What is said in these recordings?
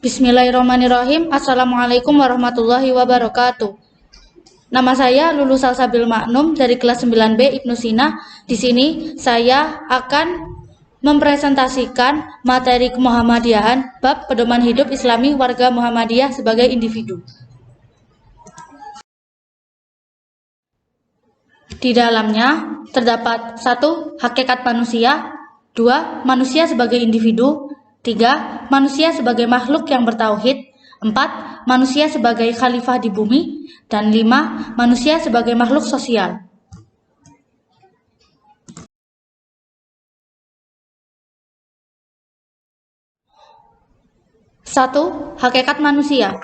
Bismillahirrahmanirrahim. Assalamualaikum warahmatullahi wabarakatuh. Nama saya Lulu Salsabil Maknum dari kelas 9B Ibnu Sina. Di sini saya akan mempresentasikan materi kemuhammadiyahan bab pedoman hidup Islami warga Muhammadiyah sebagai individu. Di dalamnya terdapat 1. Hakikat manusia, 2. Manusia sebagai individu, 3. Manusia sebagai makhluk yang bertauhid, 4. Manusia sebagai khalifah di bumi, dan 5. Manusia sebagai makhluk sosial. 1. Hakikat manusia.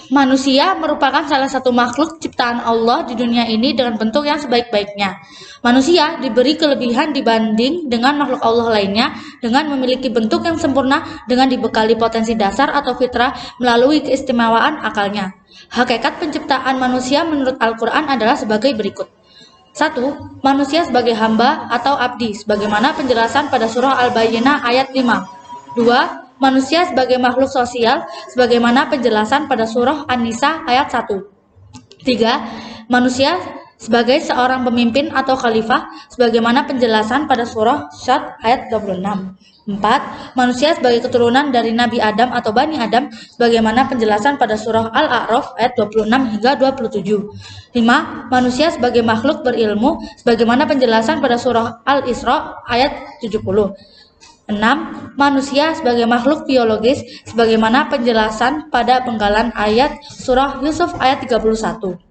Manusia merupakan salah satu makhluk ciptaan Allah di dunia ini dengan bentuk yang sebaik-baiknya. Manusia diberi kelebihan dibanding dengan makhluk Allah lainnya dengan memiliki bentuk yang sempurna dengan dibekali potensi dasar atau fitrah melalui keistimewaan akalnya. Hakikat penciptaan manusia menurut Al-Quran adalah sebagai berikut. 1. Manusia sebagai hamba atau abdi, sebagaimana penjelasan pada surah Al-Bayyinah ayat 5. 2. Manusia sebagai makhluk sosial, sebagaimana penjelasan pada surah An-Nisa ayat 1. 3. Manusia sebagai seorang pemimpin atau khalifah, sebagaimana penjelasan pada surah Syad ayat 26. 4. Manusia sebagai keturunan dari Nabi Adam atau Bani Adam, sebagaimana penjelasan pada surah Al-A'raf ayat 26 hingga 27. 5. Manusia sebagai makhluk berilmu, sebagaimana penjelasan pada surah Al-Isra ayat 70. 6. Manusia sebagai makhluk biologis, sebagaimana penjelasan pada penggalan ayat surah Yusuf ayat 31.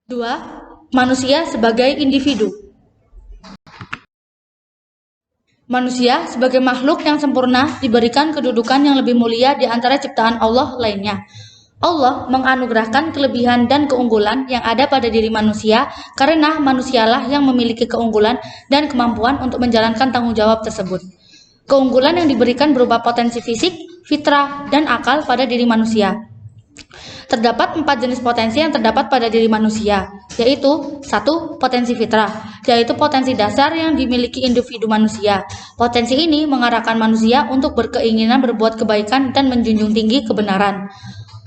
2. Manusia sebagai individu. Manusia sebagai makhluk yang sempurna diberikan kedudukan yang lebih mulia di antara ciptaan Allah lainnya. Allah menganugerahkan kelebihan dan keunggulan yang ada pada diri manusia karena manusialah yang memiliki keunggulan dan kemampuan untuk menjalankan tanggung jawab tersebut. Keunggulan yang diberikan berupa potensi fisik, fitrah, dan akal pada diri manusia. Terdapat 4 jenis potensi yang terdapat pada diri manusia, yaitu 1. Potensi fitrah, yaitu potensi dasar yang dimiliki individu manusia. Potensi ini mengarahkan manusia untuk berkeinginan berbuat kebaikan dan menjunjung tinggi kebenaran.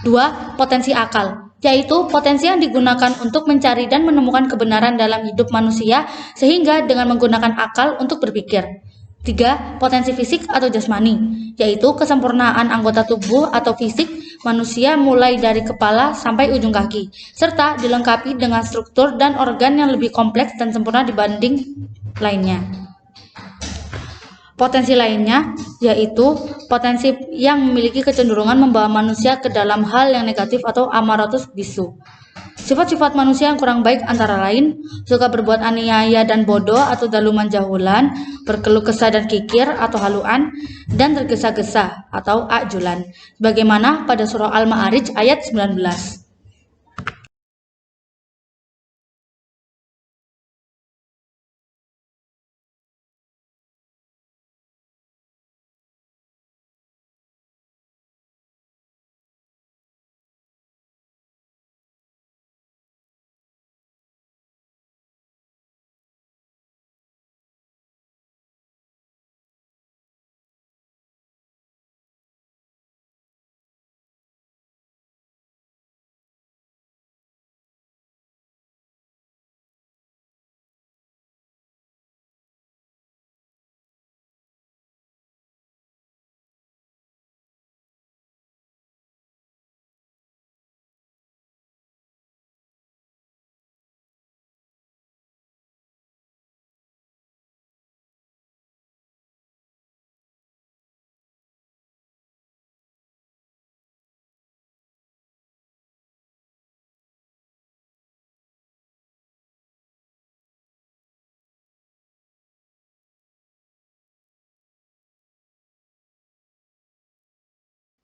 2. Potensi akal, yaitu potensi yang digunakan untuk mencari dan menemukan kebenaran dalam hidup manusia sehingga dengan menggunakan akal untuk berpikir. 3. Potensi fisik atau jasmani, yaitu kesempurnaan anggota tubuh atau fisik manusia mulai dari kepala sampai ujung kaki, serta dilengkapi dengan struktur dan organ yang lebih kompleks dan sempurna dibanding lainnya. Potensi lainnya yaitu potensi yang memiliki kecenderungan membawa manusia ke dalam hal yang negatif atau amaratus bisu. Sifat-sifat manusia yang kurang baik antara lain suka berbuat aniaya dan bodoh atau daluman jahulan, berkeluh kesah dan kikir atau haluan, dan tergesa-gesa atau ajulan, sebagaimana pada surah Al-Ma'arij ayat 19.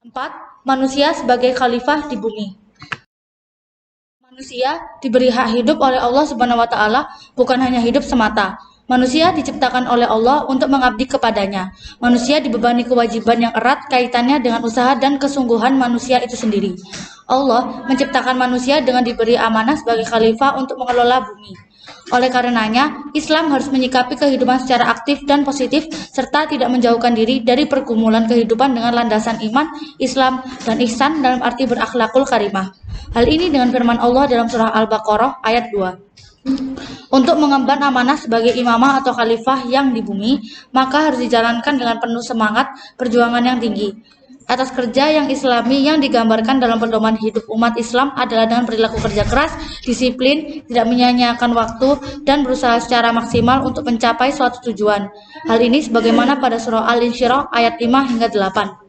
Empat, manusia sebagai khalifah di bumi. Manusia diberi hak hidup oleh Allah Subhanahu wa Ta'ala, bukan hanya hidup semata. Manusia diciptakan oleh Allah untuk mengabdi kepadanya. Manusia dibebani kewajiban yang erat kaitannya dengan usaha dan kesungguhan manusia itu sendiri. Allah menciptakan manusia dengan diberi amanah sebagai khalifah untuk mengelola bumi. Oleh karenanya, Islam harus menyikapi kehidupan secara aktif dan positif serta tidak menjauhkan diri dari pergumulan kehidupan dengan landasan iman, Islam, dan ihsan dalam arti berakhlakul karimah. Hal ini dengan firman Allah dalam surah Al-Baqarah ayat 2. Untuk mengemban amanah sebagai imamah atau khalifah yang di bumi, maka harus dijalankan dengan penuh semangat perjuangan yang tinggi. Atas kerja yang islami yang digambarkan dalam pedoman hidup umat Islam adalah dengan perilaku kerja keras, disiplin, tidak menyia-nyiakan waktu, dan berusaha secara maksimal untuk mencapai suatu tujuan. Hal ini sebagaimana pada surah Al-Insyirah ayat 5 hingga 8.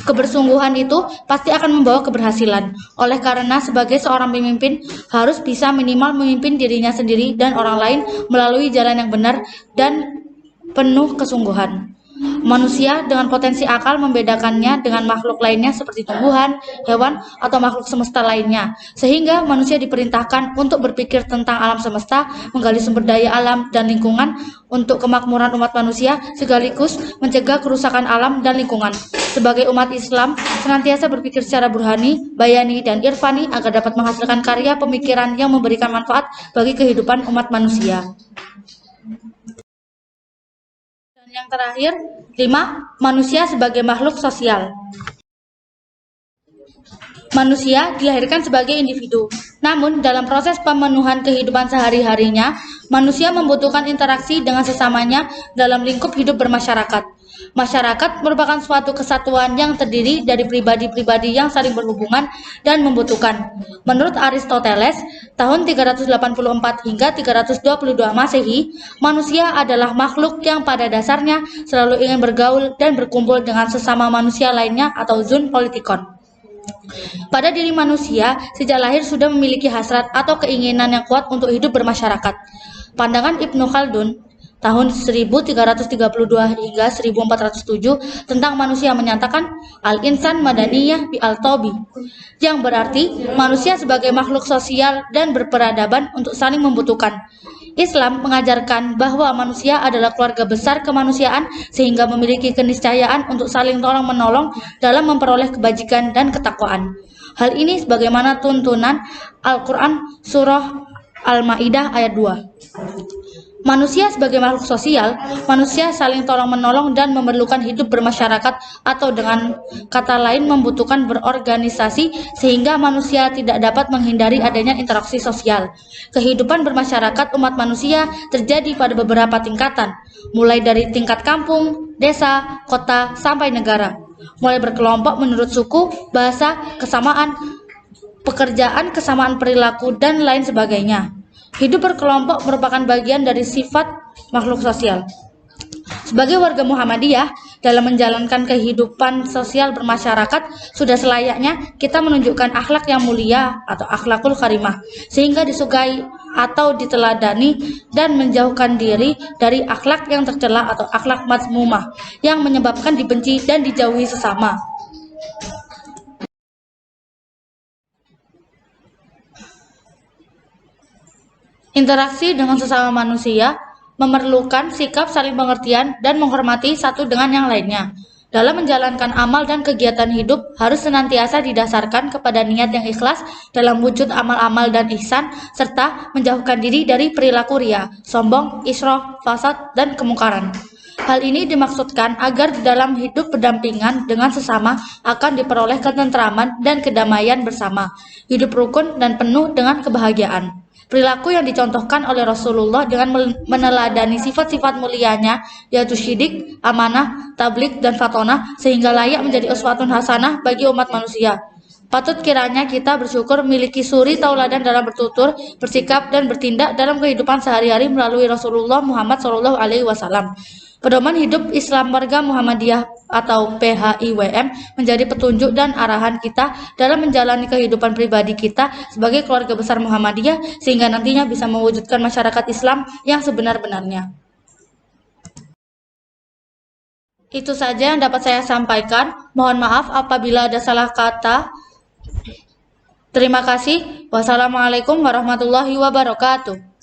Kebersungguhan itu pasti akan membawa keberhasilan. Oleh karena sebagai seorang pemimpin harus bisa minimal memimpin dirinya sendiri dan orang lain melalui jalan yang benar dan penuh kesungguhan. Manusia dengan potensi akal membedakannya dengan makhluk lainnya seperti tumbuhan, hewan, atau makhluk semesta lainnya. Sehingga manusia diperintahkan untuk berpikir tentang alam semesta, menggali sumber daya alam dan lingkungan untuk kemakmuran umat manusia, sekaligus mencegah kerusakan alam dan lingkungan. Sebagai umat Islam, senantiasa berpikir secara burhani, bayani, dan irfani agar dapat menghasilkan karya pemikiran yang memberikan manfaat bagi kehidupan umat manusia. Yang terakhir, 5. Manusia sebagai makhluk sosial. Manusia dilahirkan sebagai individu. Namun, dalam proses pemenuhan kehidupan sehari-harinya, manusia membutuhkan interaksi dengan sesamanya dalam lingkup hidup bermasyarakat. Masyarakat merupakan suatu kesatuan yang terdiri dari pribadi-pribadi yang saling berhubungan dan membutuhkan. Menurut Aristoteles, tahun 384 hingga 322 Masehi, manusia adalah makhluk yang pada dasarnya selalu ingin bergaul dan berkumpul dengan sesama manusia lainnya atau zoon politikon. Pada diri manusia, sejak lahir sudah memiliki hasrat atau keinginan yang kuat untuk hidup bermasyarakat. Pandangan Ibnu Khaldun tahun 1332 hingga 1407 tentang manusia menyatakan al-insan madaniyah bi al-tobi, yang berarti manusia sebagai makhluk sosial dan berperadaban untuk saling membutuhkan. Islam mengajarkan bahwa manusia adalah keluarga besar kemanusiaan sehingga memiliki keniscayaan untuk saling tolong-menolong dalam memperoleh kebajikan dan ketakwaan. Hal ini sebagaimana tuntunan Al-Quran surah Al-Ma'idah ayat 2. Manusia sebagai makhluk sosial, manusia saling tolong-menolong dan memerlukan hidup bermasyarakat atau dengan kata lain membutuhkan berorganisasi sehingga manusia tidak dapat menghindari adanya interaksi sosial. Kehidupan bermasyarakat umat manusia terjadi pada beberapa tingkatan, mulai dari tingkat kampung, desa, kota, sampai negara. Mulai berkelompok menurut suku, bahasa, kesamaan, pekerjaan, kesamaan perilaku, dan lain sebagainya. Hidup berkelompok merupakan bagian dari sifat makhluk sosial. Sebagai warga Muhammadiyah, dalam menjalankan kehidupan sosial bermasyarakat, sudah selayaknya kita menunjukkan akhlak yang mulia atau akhlakul karimah, sehingga disukai atau diteladani dan menjauhkan diri dari akhlak yang tercela atau akhlak mazmumah, yang menyebabkan dibenci dan dijauhi sesama. Interaksi dengan sesama manusia memerlukan sikap saling pengertian dan menghormati satu dengan yang lainnya. Dalam menjalankan amal dan kegiatan hidup harus senantiasa didasarkan kepada niat yang ikhlas dalam wujud amal-amal dan ihsan, serta menjauhkan diri dari perilaku ria, sombong, israf, fasad, dan kemungkaran. Hal ini dimaksudkan agar dalam hidup berdampingan dengan sesama akan diperoleh ketentraman dan kedamaian bersama, hidup rukun dan penuh dengan kebahagiaan. Perilaku yang dicontohkan oleh Rasulullah dengan meneladani sifat-sifat mulianya, yaitu syidik, amanah, tablik, dan fatonah, sehingga layak menjadi uswatun hasanah bagi umat manusia. Patut kiranya kita bersyukur memiliki suri tauladan dalam bertutur, bersikap, dan bertindak dalam kehidupan sehari-hari melalui Rasulullah Muhammad SAW. Pedoman hidup Islam warga Muhammadiyah atau PHIWM menjadi petunjuk dan arahan kita dalam menjalani kehidupan pribadi kita sebagai keluarga besar Muhammadiyah sehingga nantinya bisa mewujudkan masyarakat Islam yang sebenar-benarnya. Itu saja yang dapat saya sampaikan. Mohon maaf apabila ada salah kata. Terima kasih. Wassalamualaikum warahmatullahi wabarakatuh.